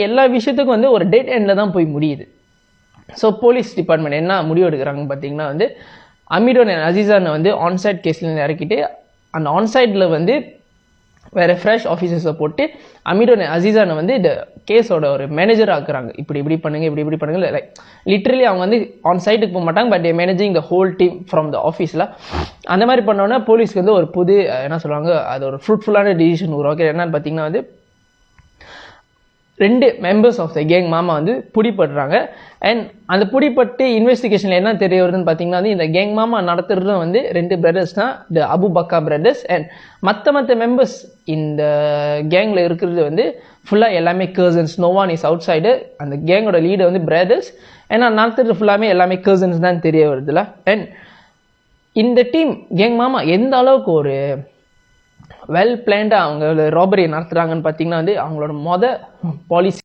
எல்லா விஷயத்துக்கும் வந்து ஒரு டெட் எண்டில் தான் போய் முடியுது. ஸோ போலீஸ் டிபார்ட்மெண்ட் என்ன முடிவு எடுக்கிறாங்கன்னு பார்த்தீங்கன்னா வந்து அமீடோன் அண்ட் அசீசானை வந்து ஆன்சைட் கேஸ்லேருந்து இறக்கிட்டு அந்த ஆன்சைட்டில் வந்து வேறு ஃப்ரெஷ் ஆஃபீஸர்ஸை போட்டு அமீடோன் அண்ட் அசீசானை வந்து இந்த கேஸோட ஒரு மேனேஜர் ஆக்குறாங்க. இப்படி பண்ணுங்க, இப்படி பண்ணுங்க. லைக் லிட்ரலி அவங்க வந்து ஆன் சைட்டுக்கு போக மாட்டாங்க, but managing the whole team from the ஆஃபீஸில். அந்த மாதிரி பண்ணோன்னா போலீஸ்க்கு வந்து ஒரு புது என்ன சொல்லுவாங்க, அது ஒரு ஃப்ரூட்ஃபுல்லான டிசிஷன் உருவாக்கு. என்னன்னு பார்த்தீங்கன்னா வந்து 2 மெம்பர்ஸ் ஆஃப் த கேங் மாமா வந்து பிடிப்படுறாங்க. அண்ட் அந்த பிடிப்பட்டு இன்வெஸ்டிகேஷனில் என்ன தெரிய வருதுன்னு பார்த்தீங்கன்னா வந்து இந்த கேங் மாமா நடத்துறதும் வந்து 2 பிரதர்ஸ் தான், த அபு பக்கா பிரதர்ஸ். அண்ட் மற்ற மெம்பர்ஸ் இந்த கேங்கில் இருக்கிறது வந்து ஃபுல்லாக எல்லாமே கர்சன்ஸ். No one is outside. அந்த கேங்கோட லீடர் வந்து பிரதர்ஸ். ஏன்னா நடத்துறது ஃபுல்லாமே எல்லாமே கர்சன்ஸ் தான் தெரிய வருதுல்ல. அண்ட் இந்த டீம் கேங் மாமா எந்த அளவுக்கு ஒரு வெல் பிளான்டாக அவங்க ராபரி நடத்துகிறாங்கன்னு பார்த்தீங்கன்னா வந்து அவங்களோட பாலிசி